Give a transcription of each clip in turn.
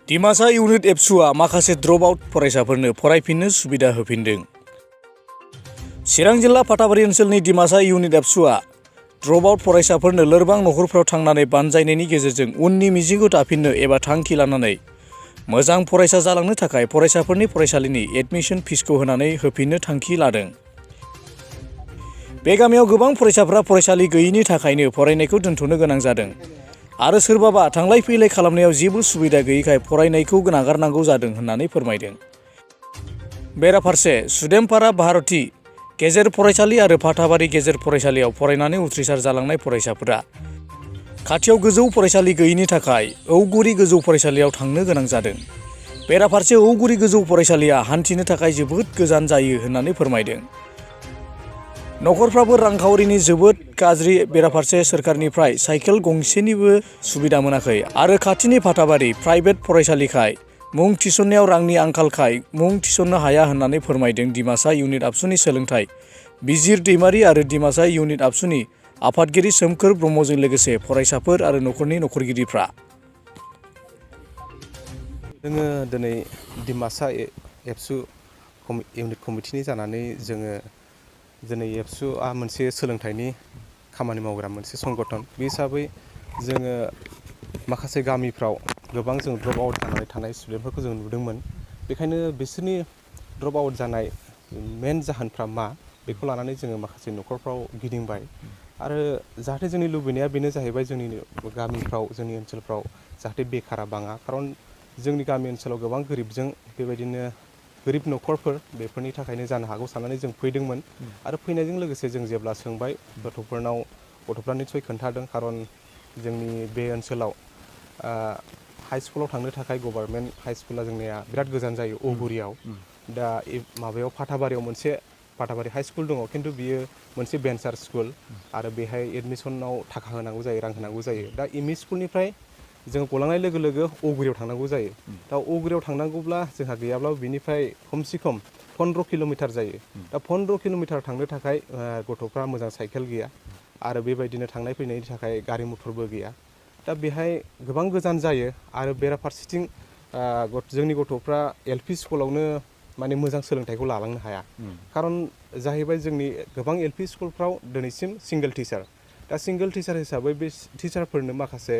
Dimasa unit एबसुआ माखासे drop out फरायसाफोरनो फरायफिननो सुबिदा होफिनदों। चिरां जिल्ला फाथाबारि ओनसोलनि डिमासा इउनिट एबसुआ ड्रप आउट फरायसाफोरनो लोरबां नखरफ्राव थांनानै बानजायनायनि गेजेरजों उननि मिजिंखौ दाफिननो एबा थांखि लानानै मोजां फरायसा जालांनो थाखाय फरायसाफोरनि फरायसालिनि एडमिशन फिसखौ होनानै होफिननो थांखि लादों। बे गामियाव गोबां फरायसाफ्रा फरायसालि गैयैनि थाखायनो फरायनायखौ दोनथ'नो गोनां जादों आरो सोरबाबा थांलाय फैलाय खालामनायाव जेबो सुबिदा गैयैखाय फरायनायखौ नागारनांगौ जादों होननानै फोरमायदों। बेराफारसे सुदेमपारा भारती गेजेर फरायसालि आरो फाथाबारि गेजेर फरायसालियाव फरायनानै उथ्रिसार जालांनाय फरायसाफोरा खाथियाव गोजौ फरायसालि गैयैनि थाखाय औगुरि गोजौ फरायसालियाव थांनो गोनां जादों। बेराफारसे औगुरि गोजौ फरायसालिया हान्थिनो थाखाय जोबोद गोजान जायो होननानै फोरमायदों। नखरफ्राबो रांखावरिनि जोबोद गाज्रि। बेराफारसे सोरखारनिफ्राय साइकेल गंसेनिबो सुबिदा मोनाखै आरो खाथिनि फाथाबारि प्राइभेट फरायसालिखाय मुं थिसननायाव रांनि आंखालखाय मुं थिसननो हाया होननानै फोरमायदों डिमासा इउनिट आबसुनि सोलोंथाइ बिजिर दैमारि आरो डिमासा इउनिट आबसुनि आफादगिरि सोमखोर ब्रह्मजों लोगोसे फरायसाफोर आरो नखरनि नखरगिरिफ्रा। जोङो दिनै डिमासा एबसु इउनिट कमिटिनि जानानै जोङो दिनै एबसुआ मोनसे सोलोंथाइनि खामानि मावग्रा मोनसे संगठन। बे हिसाबै जोङो माखासे गामिफ्राव गोबां जों ड्रप आउट जानानै थानाय स्टुडेन्टफोरखौ जों नुदोंमोन। बेखायनो बिसोरनि ड्रप आउट जानाय मेन जाहोनफ्रा मा बेखौ लानानै जोङो माखासे नखरफ्राव गिदिंबाय आरो जाहाथे जोंनि लुबैनाया बेनो जाहैबाय जोंनि गामिफ्राव जोंनि ओनसोलफ्राव जाहाथे बेखारा बाङा। खारन जोंनि गामि ओनसोलाव गोबां गोरिबजों बेबायदिनो गोरिब नखरफोर बेफोरनि थाखायनो जानो हागौ साननानै जों फैदोंमोन आरो फैनायजों लोगोसे जों जेब्ला सोंबाय गथ'फ्रा निस्सय खोन्थादों। खारन जोंनि बे ओनसोलाव हाइ स्कुलाव थांनो थाखाय गभार्नमेन्ट हाइ स्कुला जोंनिया बिराद गोजान जायो औगुरियाव। दा माबायाव फाथाबारि हाइ स्कुल दङ, खिन्थु बियो मोनसे भेन्सार स्कुल आरो बेहाय एडमिसनाव थाखा होनांगौ जायो, रां होनांगौ जायो। दा एमइ स्कुलनिफ्राय जों गलांनाय लोगो लोगो औगुरियाव थांनांगौ जायो। दा औगुरियाव थांनांगौब्ला जोंहा गैयाब्लाबो बिनिफ्राय खमसे खम 15 किल'मिटार जायो। दा 15 किल'मिटार थांनो थाखाय गथ'फ्रा मोजां साइकेल गैया आरो बेबायदिनो थांनाय फैनायनि थाखाय गारि मथरबो गैया। दा बेहाय गोबां गोजान जायो आरो बेराफारसेथिं जोंनि गथ'फ्रा एलपि स्कुलावनो माने मोजां सोलोंथाइखौ लालांनो हाया। खारन जाहैबाय जोंनि गोबां एलपि स्कुलफ्राव दिनैसिम सिंगेल टिचार। दा सिंगेल टिचार हिसाबै बे टिचारफोरनो माखासे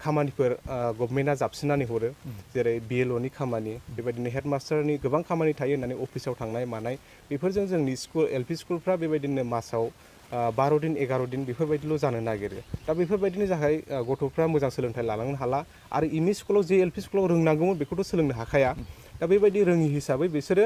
खामानिफोर गभर्नमेन्टआ जाबसिननानै हरो, जेरै बिएलअनि खामानि, बेबायदिनो हेडमास्टारनि गोबां खामानि थायो होननानै अफिसाव थांनाय मानाय। बेफोरजों जोंनि एलपि स्कुलफ्रा बेबायदिनो मासाव 12 दिन 11 दिन बेफोरबायदिल' जानो नागिरो। दा बेफोरबायदिनि थाखाय गथ'फ्रा मोजां सोलोंथाइ लालांनो हाला आरो एमइ स्कुलाव जे एलपि स्कुलाव रोंनांगौमोन बेखौथ' सोलोंनो हाखाया। दा बेबायदि रोङि हिसाबै बिसोरो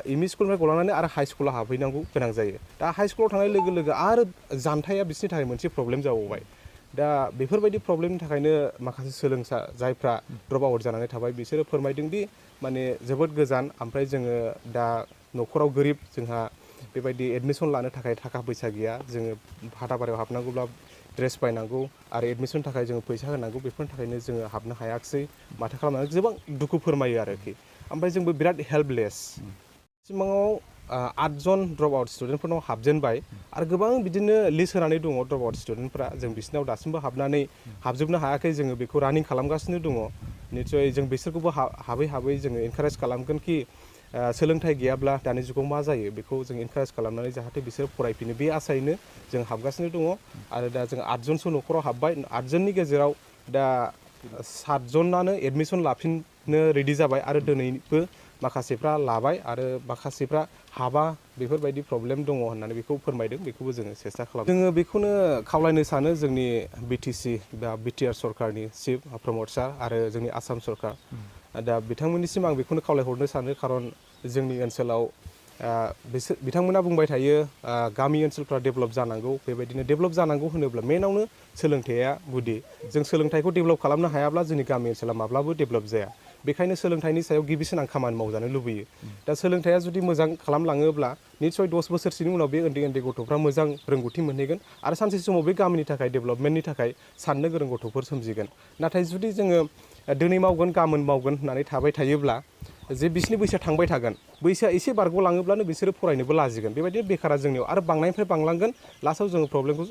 एमइ स्कुलनिफ्राय गलांनानै आरो हाइ स्कुलाव हाबहैनांगौ गोनां जायो। दा हाइ स्कुलाव थांनाय लोगो लोगो आरो जानथाया बिसोरनि थाखाय मोनसे प्रब्लेम जाबावबाय। दा बेफोरबायदि प्रब्लेमनि थाखायनो माखासे सोलोंसा जायफ्रा ड्रप आउट जानानै थाबाय बिसोरो फोरमायदोंदि माने जोबोद गोजान, ओमफ्राय जोङो दा न'खराव गोरिब, जोंहा बेबायदि एडमिसन लानो थाखाय थाखा फैसा गैया। जोङो फाथाबारियाव हाबनांगौब्ला ड्रेस बायनांगौ आरो एडमिसननि थाखाय जोङो फैसा होनांगौ। बेफोरनि थाखायनो जोङो हाबनो हायाखिसै, माथो खालामनानै गोबां दुखु फोरमायो आरोखि। ओमफ्राय जोंबो बिराद हेल्पलेस। सिमाङाव 8 जन ड्रप आउट स्टुडेन्टफोरनाव हाबजेनबाय आरो गोबां बिदिनो लिस्ट होनानै दङ ड्रप आउट स्टुडेन्टफ्रा। जों बिसोरनाव दासिमबो हाबजोबनो हायाखै, जोङो बेखौ रानिं खालामगासिनो दङ। निस्सय जों बिसोरखौबो हाबै हाबै जोङो इनकारेज खालामगोन कि सोलोंथाइ गैयाब्ला दानि जुगाव मा जायो बेखौ जों इनकारेज खालामनानै जाहाथे बिसोर फरायफिनो, बे आसायैनो जों हाबगासिनो दङ। आरो दा जों 8 जनसो न'खराव हाबबाय। 8 जननि गेजेराव दा 7 जनानो एडमिसन लाफिननो रेडि जाबाय आरो दिनैबो माखासेफ्रा लाबाय आरो माखासेफ्रा हाबा, बेफोरबायदि प्रब्लेम दङ होननानै बेखौ फोरमायदों। बेखौबो जोङो सेस्था खालामो। जोङो बेखौनो खावलायनो सानो जोंनि बिटिसि बा बिटिआर सरकारनि चिफ प्रमद सार आरो जोंनि आसाम सरकार, दा बिथांमोननिसिम आं बेखौनो खावलायहरनो सानो। खारन जोंनि ओनसोलाव बिथांमोना बुंबाय थायो गामि ओनसोलफ्रा डेभेलप जानांगौ। बेबायदिनो डेभेलप जानांगौ होनोब्ला मेनावनो सोलोंथाइया गुदि। जों सोलोंथाइखौ डेभेलप खालामनो हायाब्ला जोंनि गामि ओनसोला माब्लाबो डेभेलप जाया। बेखायनो सोलोंथाइनि सायाव गिबिसिन आं खामानि मावजानो लुबैयो दा सोलोंथाइया जुदि मोजां खालामलाङोब्ला निसय 10 बोसोरसोनि उनाव बे उन्दै उन्दै गथ'फ्रा मोजां रोंगौथि मोनहैगोन आरो सानसे समाव बे गामिनि थाखाय डेभेलपमेन्टनि थाखाय साननो गोरों गथ'फोर सोमजिगोन नाथाय जुदि जोङो दिनै मावगोन गाबोन मावगोन होननानै थाबाय थायोब्ला जे बिसोरनि बैसोआ थांबाय थागोन बैसोआ एसे बारग'लाङोब्लानो बिसोरो फरायनोबो लाजिगोन बेबायदिनो बेखारा जोंनियाव आरो बांनायनिफ्राय बांलांगोन लास्टआव जोङो प्रब्लेमखौ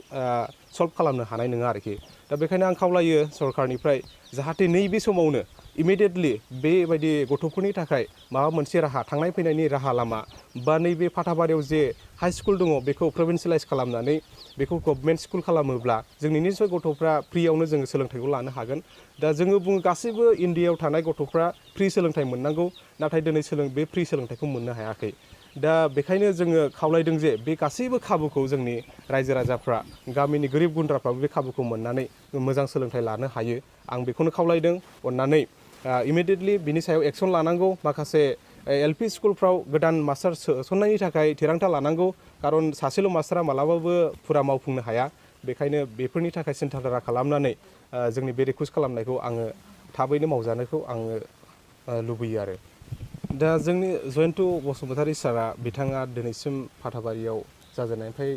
सल्भ खालामनो हानाय नङा आरोखि दा बेखायनो आं खावलायो सरकारनिफ्राय जाहाथे नैबे समावनो इमिडियेटलि बेबायदि गथ'फोरनि थाखाय माबा मोनसे राहा थांनाय फैनायनि राहा लामा बा नैबे फाथाबारियाव जे हाइ स्कुल दङ बेखौ प्रभिन्सियेलाइज खालामनानै बेखौ गभर्नमेन्ट स्कुल खालामोब्ला जोंनि निसय गथ'फ्रा फ्रियावनो जोङो सोलोंथाइखौ लानो हागोन दा जोङो बुङो गासैबो इण्डियायाव थानाय गथ'फ्रा फ्रि सोलोंथाइ मोननांगौ नाथाय दिनै बे फ्रि सोलोंथाइखौ मोननो हायाखै दा बेखायनो जोङो खावलायदों जे बे गासैबो खाबुखौ जोंनि रायजो राजाफ्रा गामिनि गोरिब गुन्द्राफ्राबो बे खाबुखौ मोननानै मोजां सोलोंथाइ लानो हायो आं बेखौनो खावलायदों अननानै इमिडियेटलि बिनि सायाव एक्सन लानांगौ माखासे एलपि स्कुलफ्राव गोदान मास्टार सोसननायनि थाखाय थिरांथा लानांगौ खारन सासेल' मास्टारा मालाबाबो फुरा मावफुंनो हाया बेखायनो बेफोरनि थाखाय सिन्थाधारा खालामनानै जोंनि बे रिकुवेस्ट खालामनायखौ आङो थाबैनो मावजानायखौ आङो लुबैयो आरो दा जोंनि जयन्त बसुमतारी सारा बिथाङा दिनैसिम फाथाबारियाव जाजेननायनिफ्राय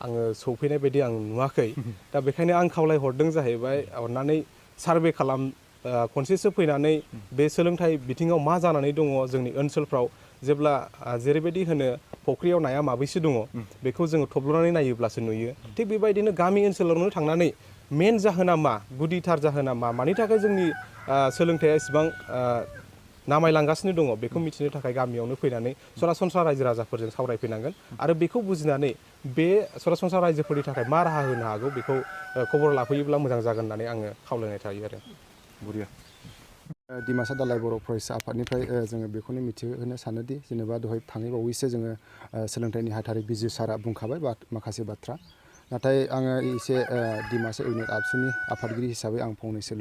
आङो सौफैनाय बायदि आं नुवाखै दा बेखायनो आं खावलायहरदों जाहैबाय अननानै सार्भे खालाम खनसेसो फैनानै बे सोलोंथाइ बिथिङाव मा जानानै दङ जोंनि ओनसोलफ्राव जेब्ला जेरैबायदि होनो फख्रियाव नाया माबैसो दङ बेखौ जोङो थब्ल'नानै नायोब्लासो नुयो थिग बेबायदिनो गामि ओनसोलावनो थांनानै मेन जाहोना मा गुदिथार जाहोना मा मानि थाखाय जोंनि सोलोंथाइया इसेबां नामायलांगासिनो दङ बेखौ मिथिनो थाखाय गामियावनो फैनानै सरासनस्रा रायजो राजाफोरजों सावरायफैनांगोन आरो बेखौ बुजिनानै बे सरासनस्रा रायजोफोरनि थाखाय मा राहा होनो हागौ बेखौ खबर लाफैयोब्ला मोजां जागोन होननानै आङो खावलायनाय थायो आरो बरिया दिमासा दालाय बर' फरायसा आफादनिफ्राय जोङो बेखौनो मिथिहोनो सानोदि जेनेबा दहाय थाङै बावैसो जोङो सोलोंथाइनि नेहाथारि बिजु सारा बुंखाबाय माखासे बाथ्रा नाथाय आङो एसे दिमासा इउनिट आबसुनि आफादगिरि हिसाबै आं फंनैसो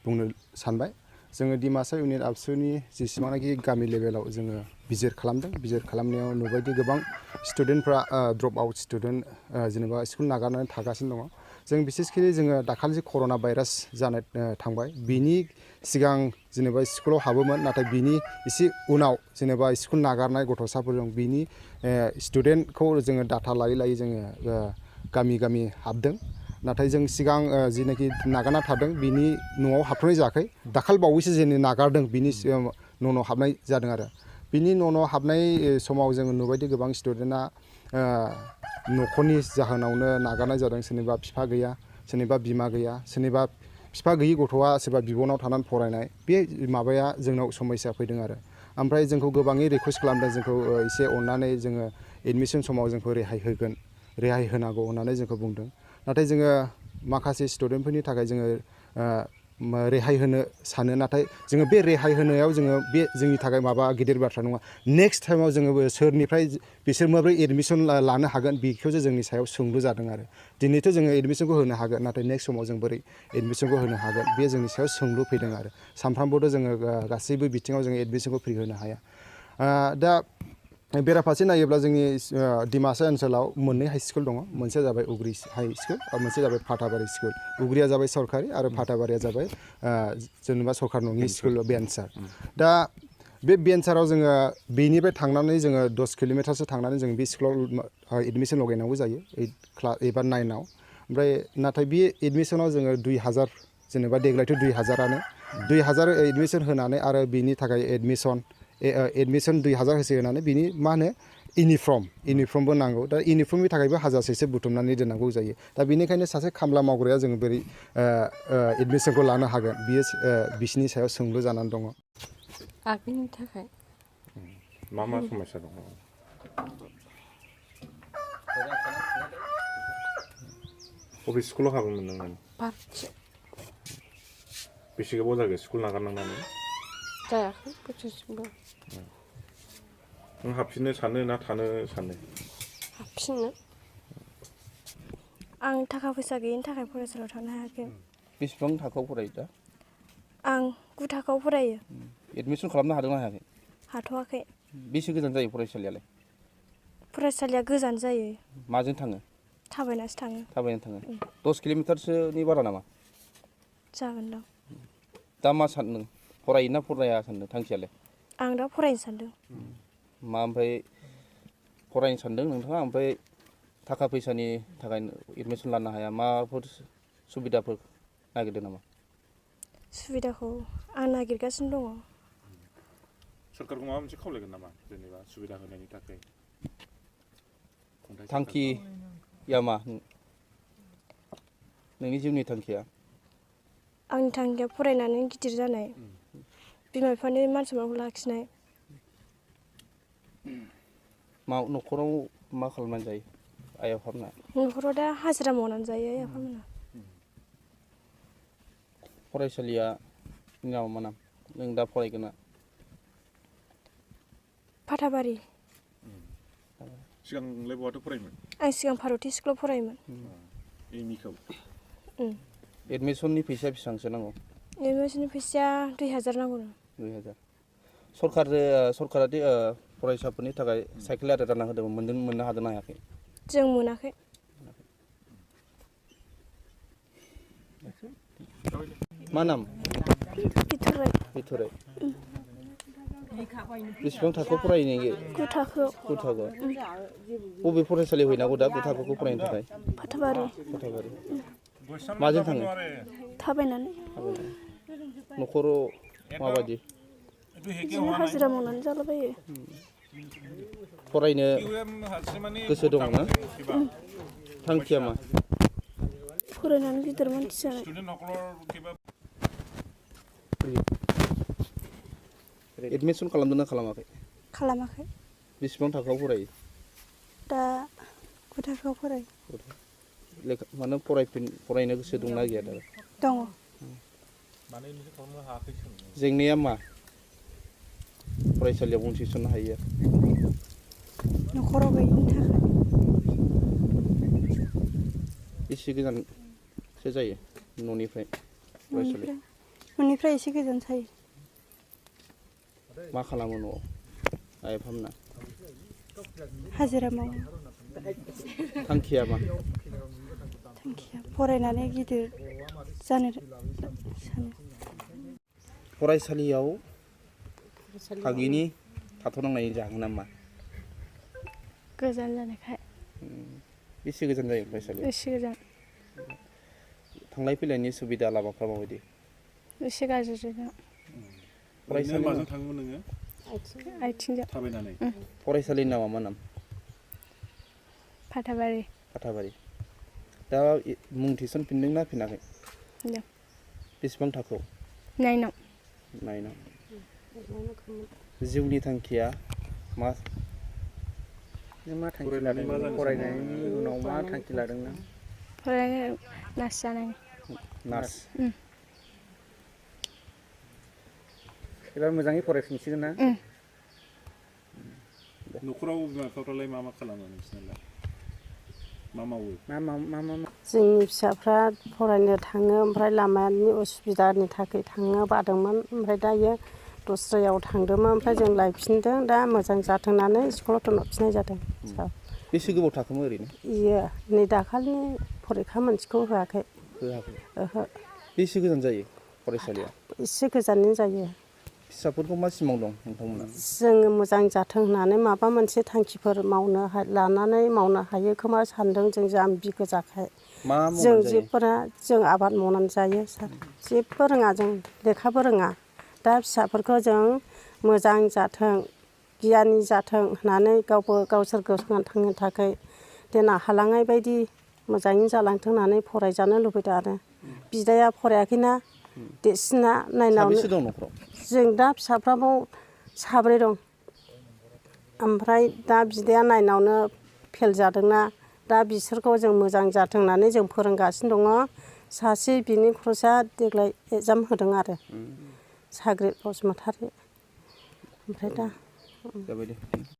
बुंनो सानबाय जोङो दिमासा इउनिट आबसुनि जेसेबांनाखि गामि लेभेलाव जोङो बिजिर खालामदों बिजिर खालामनायाव नुबायदि गोबां स्टुडेन्टफ्रा ड्रप आउट स्टुडेन्ट जेनेबा स्कुल नागारनानै थागासिनो दङ जों बिसेसखि जोङो दाखालि कर'ना भाइरास जानाय थांबाय बिनि सिगां जेनेबा स्कुलाव हाबोमोन नाथाय बिनि एसे उनाव जेनेबा स्कुल नागारनाय गथ'साफोर दं बिनि स्टुडेन्टखौ जोङो डाटा लायै लायै जोङो गामि गामि हाबदों नाथाय जों सिगां जिनाखि नागारना थादों बिनि न'आव हाबथ'नाय जायाखै दाखालि बावैसो जेने नागारदों बिनि न' हाबनाय जादों आरो बिनि न' हाबनाय समाव जोङो नुबायदि गोबां स्टुडेन्टआ न'खरनि जाहोनावनो नागारनाय जादों सोरनिबा बिफा गैया सोरनिबा बिमा गैया सोरनिबा बिफा गैयि गथ'आ सोरबा बिब'नाव थानानै फरायनाय बे माबाया जोंनाव समस्या फैदों आरो ओमफ्राय जोंखौ गोबाङै रिकुवेस्ट खालामदों जोंखौ एसे अननानै जोङो एडमिसन समाव जोंखौ रेहाय होनांगौ होननानै जोंखौ बुंदों नाथाय जोङो माखासे स्टुडेन्टफोरनि थाखाय जोङो रेहाय होनो सानो नाथाय जोङो बे रेहाय होनायाव जोङो बे जोंनि थाखाय माबा गिदिर बाथ्रा नङा नेक्स्ट टाइमाव जोङो सोरनिफ्राय बिसोर माबोरै एडमिसन लानो हागोन बेखौसो जोंनि सायाव सोंलु जादों आरो दिनैथ' जोङो एडमिसनखौ होनो हागोन नाथाय नेक्स्ट समाव जों बोरै एडमिसनखौ होनो हागोन बे जोंनि सायाव सोंलु फैदों आरो सानफ्रामबोथ' जोङो गासैबो बिथिङाव जोङो एडमिसनखौ फ्रि होनो हाया दा बेराफारसे नायोब्ला जोंनि दिमासा ओनसोलाव मोननै हाइ स्कुल दङ मोनसेया जाबाय उग्रि हाइ स्कुल आरो मोनसेया जाबाय फाथाबारि स्कुल उग्रिया जाबाय सरकारि आरो फाथाबारिया जाबाय जेनेबा सरकार नङि स्कुल बेन्सार दा बे बेन्साराव जोङो बेनिफ्राय थांनानै जोङो 10 किल'मिटारसो थांनानै जों बे स्कुलाव एडमिसन लगायनांगौ जायो 8 एबा 9आव ओमफ्राय नाथाय बे एडमिसनाव जोङो 2000 जेनेबा देग्लायथ' 2000आनो 2000 एडमिसन होनानै आरो बिनि थाखाय एडमिसन 2000 होसो होनानै बिनि मा होनो इउनिफर्मबो नांगौ दा इउनिफर्मनि थाखायबो 1000सो बुथुमनानै दोननांगौ जायो दा बेनिखायनो सासे खामला मावग्राया जोङो बोरै एडमिसनखौ लानो हागोन बियो बिसिनि सायाव सोंलु जानानै दङ आगैनि थाखाय मा समस्या दङ बबे स्कुलाव हाबोमोन नों बेसे गोबाव जागोन स्कुल नागारनांनानै जायाखै बोसोरसेबो नों हाबफिननो सानो ना थानो सानो हाबफिननो आं थाखा फैसा गैयिनि थाखाय फरायसालियाव थांनो हायाखै बेसेबां थाखोआव फरायो दा आं 9 थाखोआव फरायो एडमिसन खालामनो हादोंना हायाखै हाथ'वाखै बेसे गोजान जायो फरायसालियालाय फरायसालिया गोजान जायो माजों थाङो थाबायनासो थाङो 10 किल'मिटारसोनि बारा नामा जागोन दां दा मा सान्दों फरायोना फराया सानदों थांखियालाय? आं दा फरायनो सानदों। मा ओमफ्राय फरायनो सानदों नोंथाङा ओमफ्राय थाखा फैसानि थाखाय एडमिसन लानो हाया माबाफोर सुबिदाफोर नागिरदों नामा? सुबिदाखौ आं नागिरगासिनो दङ। सरकारखौ माबा मोनसे खावलायगोन नामा जेनेबा सुबिदा होनायनि थाखाय? थांखिया मा नोंनि जिउनि थांखिया? आंनि थांखिया फरायनानै गिदिर जानाय, बिमा बिफानि मान सन्मानखौ लाखिनाय। न'खराव मा खालामनानै जायो आइ आफामोना? न'खराव दा हाजिरा मावनानै जायो आइ आफामोना। फरायसालिया नामा मा नाम नों दा फरायगोना? फाथाबारि। सिगांलाय बहाथो फरायोमोन? आं सिगां भारती स्कुलाव फरायोमोन। एमइखौ? एडमिसननि फैसाया बेसेबांसो नांगौ? एडमिसननि फैसाया 2000 नांगौ। 2000। सरकारा दि फरायसाफोरनि थाखाय साइकेल आरि रानना होदोंमोन मोननो हादोंना हायाखै? जों मोनाखै। मा नाम? बिथराय। बेसेबां थाखोआव फरायो नोङो? 9 थाखोआव। 9 थाखोआव। बबे फरायसालियाव हैनांगौ दा 9 थाखोखौ फरायनो थाखाय? फाथाबारि। माजों थाङो? थाबायनानै। न'खराव माबायदि? बिदिनो हाजिरा मावनानै जालाबायो। फरायनो गोसो दङ ना? थांखिया मा? फरायनानै गिदिर मानसि जानाय। एडमिसन खालामदोंना खालामाखै? खालामाखै। बेसेबां थाखोआव फरायो? दा 9 थाखोआव फरायो। मानो फरायनो गोसो दंना गैया दा? दङ। जेंनाया मा फरायसालियाव मुं थिसननो हायो? न'खराव गैयिनि थाखाय। बेसे गोजानसो जायो न'निफ्राय फरायसालिया? न'निफ्राय एसे गोजान जायो। मा खालामो न'आव आइ आफामोना? हाजिरा मावो। थांखिया मा? थांखिया फरायनानै गिदिर जानो सानो। फरायसालियाव थाङिनि थाथ'नांनायनि जाहोना मा? गोजान जानायखाय। बेसे गोजान जायो फरायसालिया? एसे गोजान। थांलाय फैलायनि सुबिदा लामाफ्रा माबायदि? एसे गाज्रि जायो। फरायसालियाव माजों थाङोमोन नोङो? आथिंजों। थाबायनानै? फरायसालिनि नामा मा नाम? फाथाबारि। फाथाबारि। दा मुं थिसनफिनदोंना फिनाखै? बेसेबां थाखोआव? 9 आव। 9 आव। जिउनि थांखिया मा? मा थांखि लादों? फरायनायनि उनाव मा थांखि लादों नों? फरायनाय नार्स जानायनि। नार्स। एबार मोजाङै फरायफिनसिगोन ना? न'खराव बिमा बिफाफ्रालाय मा खालामो नोंसिनालाय? मा मावो? जोंनि फिसाफ्रा फरायनो थाङो ओमफ्राय लामानि उसुबिदानि थाखाय थांनो बादोंमोन ओमफ्राय दायो दस्रायाव थांदोंमोन ओमफ्राय जों लायफिनदों दा मोजां जाथों होननानै स्कुलाव दोनहरफिननाय जादों। बेसे गोबाव थाखोमोन ओरैनो? नै दाखालिनि फरिखा मोनसेखौ होआखै। होआखै? ओहो। बेसे गोजान जायो फरायसालिया? एसे गोजाननि जायो। फिसाफोरखौ मा सिमां दं नोंथांमोना? जोङो मोजां जाथों होननानै माबा मोनसे थांखिफोर लानानै मावनो हायो खोमा सान्दों जों जाम्बि गोजाखाय। जों आबाद मावनानै जायो सार। जेबो रोङा जों लेखाबो रोङा। दा फिसाफोरखौ जों मोजां जाथों गियानि जाथों होननानै गावसोरखौ थांनो थाखाय देनां हालांनाय बायदि मोजाङै जालांथों होननानै फरायजानो लुबैदों आरो। बिदाया फरायाखैना देरसिना नायनावनो। साबेसे दं न'खराव? जों दा फिसाफ्राबो 7 दं। ओमफ्राय दा बिदाया 9आवनो फेल जादोंना दा बिसोरखौ जों मोजां जाथों होननानै जों फोरोंगासिनो दङ। सासे बिनि खरसा देग्लाय एगजाम होदों आरो साग्रिद बसुमतारी। ओमफ्राय दा